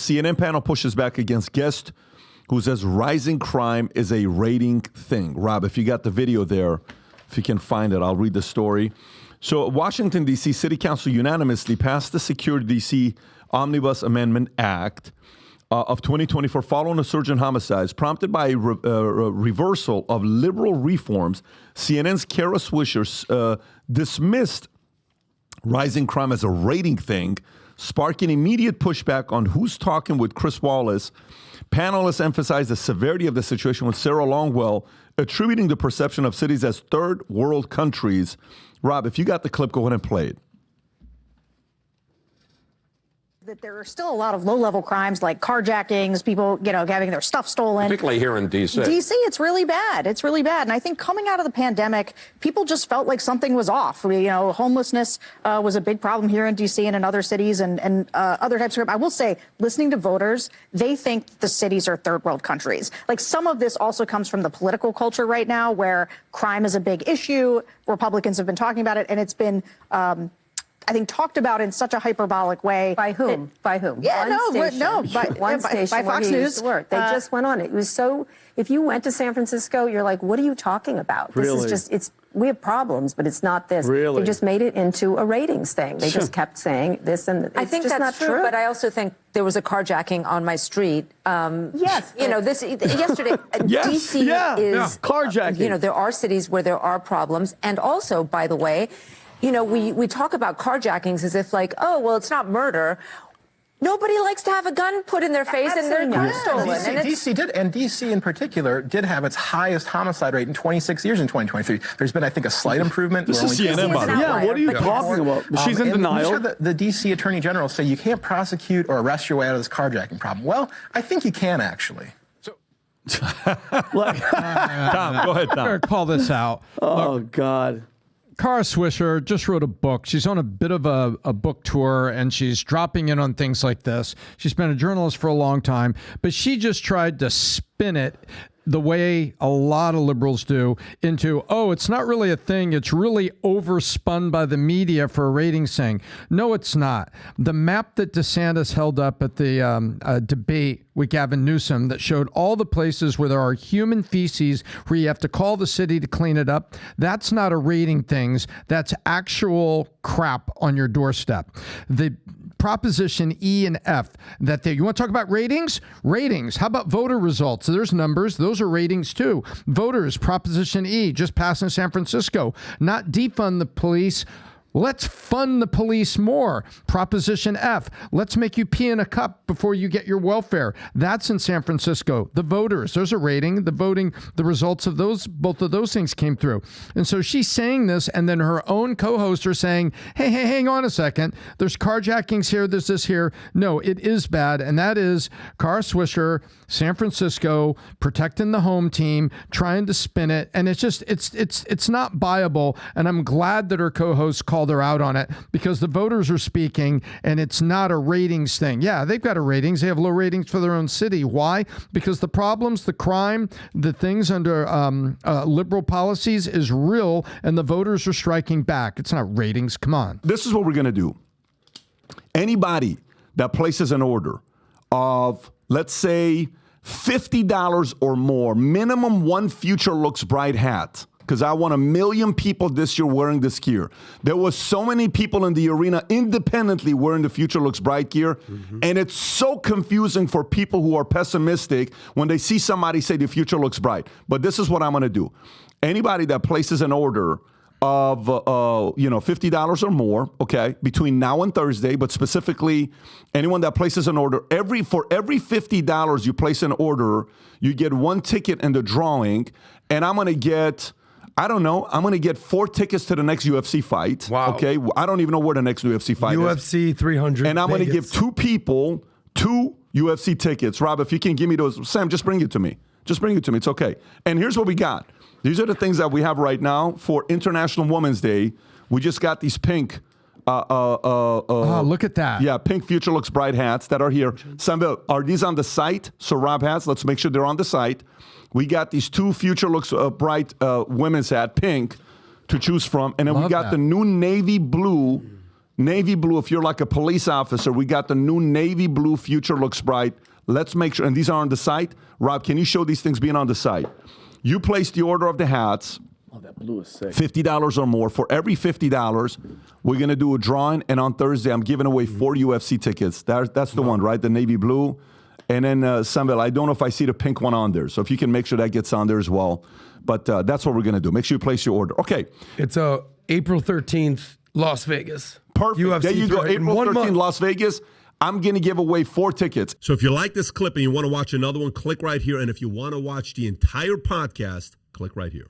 CNN panel pushes back against guest who says rising crime is a rating thing. Rob, if you got the video there, if you can find it, I'll read the story. So Washington, D.C. City Council unanimously passed the Secure D.C. Omnibus Amendment Act of 2024 following a surge in homicides prompted by a reversal of liberal reforms. CNN's Kara Swisher dismissed rising crime as a rating thing, sparking immediate pushback on Who's Talking with Chris Wallace. Panelists emphasized the severity of the situation, with Sarah Longwell attributing the perception of cities as third world countries. Rob, if you got the clip, go ahead and play it. That there are still a lot of low-level crimes like carjackings, people, having their stuff stolen. Particularly here in D.C. D.C., it's really bad. It's really bad. And I think coming out of the pandemic, people just felt like something was off. Homelessness was a big problem here in D.C. and in other cities and other types of crime. I will say, listening to voters, they think the cities are third-world countries. Like, some of this also comes from the political culture right now, where crime is a big issue. Republicans have been talking about it, and it's been I think talked about in such a hyperbolic way. By whom? By whom? Yeah, One station by Fox News. They just went on it. It was so. If you went to San Francisco, you're like, what are you talking about? This is just. We have problems, but it's not this. Really? They just made it into a ratings thing. They just kept saying this and it's I think just that's not true. But I also think there was a carjacking on my street. Yes. Yesterday, DC is carjacking. There are cities where there are problems, and also, by the way, we talk about carjackings as if like, oh, well, it's not murder. Nobody likes to have a gun put in their face and their car stolen. DC in particular did have its highest homicide rate in 26 years in 2023. There's been, I think, a slight improvement. This is CNN, by the way. Yeah, what are you talking about? She's in denial. The DC Attorney General say you can't prosecute or arrest your way out of this carjacking problem. Well, I think you can, actually. Tom, go ahead, Tom. I'm going to call this out. Oh, God. Kara Swisher just wrote a book. She's on a bit of a book tour, and she's dropping in on things like this. She's been a journalist for a long time, but she just tried to spin it the way a lot of liberals do into, oh, it's not really a thing. It's really overspun by the media for a ratings thing. No, it's not. The map that DeSantis held up at the debate with Gavin Newsom that showed all the places where there are human feces where you have to call the city to clean it up, that's not a rating things. That's actual crap on your doorstep. The Proposition E and F, you want to talk about ratings? Ratings. How about voter results? There's numbers. Those are ratings too. Voters, Proposition E, just passed in San Francisco. Not defund the police. Let's fund the police more. Proposition F, let's make you pee in a cup before you get your welfare. That's in San Francisco. The voters, there's a rating. The voting, the results of both of those things came through. And so she's saying this, and then her own co-hosts are saying, hey, hang on a second. There's carjackings here, there's this here. No, it is bad, and that is Kara Swisher, San Francisco, protecting the home team, trying to spin it, and it's just, it's not viable, and I'm glad that her co-hosts called her out on it, because the voters are speaking, and it's not a ratings thing. Yeah, they've got a ratings. They have low ratings for their own city. Why? Because the problems, the crime, the things under liberal policies is real, and the voters are striking back. It's not ratings. Come on. This is what we're going to do. Anybody that places an order of, let's say, $50 or more, minimum one Future Looks Bright hat, because I want 1 million people this year wearing this gear. There was so many people in the arena independently wearing the Future Looks Bright gear, and it's so confusing for people who are pessimistic when they see somebody say the future looks bright. But this is what I'm going to do. Anybody that places an order of $50 or more, okay, between now and Thursday, but specifically anyone that places an order, for every $50 you place an order, you get one ticket in the drawing, and I'm going to get, I'm going to get 4 tickets to the next UFC fight. Wow. Okay, I don't even know where the next UFC fight is. UFC 300. And I'm going to give 2 people 2 UFC tickets. Rob, if you can give me those. Sam, just bring it to me. Just bring it to me. It's okay. And here's what we got. These are the things that we have right now for International Women's Day. We just got these pink. Look at that. Yeah, pink Future Looks Bright hats that are here. Sam, are these on the site? So Rob has. Let's make sure they're on the site. We got these 2 Future Looks Bright women's hat, pink, to choose from. And then we got the new navy blue Navy blue, if you're like a police officer, we got the new navy blue Future Looks Bright. Let's make sure, and these are on the site. Rob, can you show these things being on the site? You place the order of the hats. Oh, that blue is sick. $50 or more. For every $50, we're going to do a drawing, and on Thursday, I'm giving away 4 UFC tickets. That's the one, right? The navy blue. And then Samuel, I don't know if I see the pink one on there. So if you can make sure that gets on there as well. But that's what we're going to do. Make sure you place your order. Okay. It's April 13th, Las Vegas. Perfect. UFC There you go. in April 1 13th, month. Las Vegas. I'm going to give away 4 tickets. So if you like this clip and you want to watch another one, click right here. And if you want to watch the entire podcast, click right here.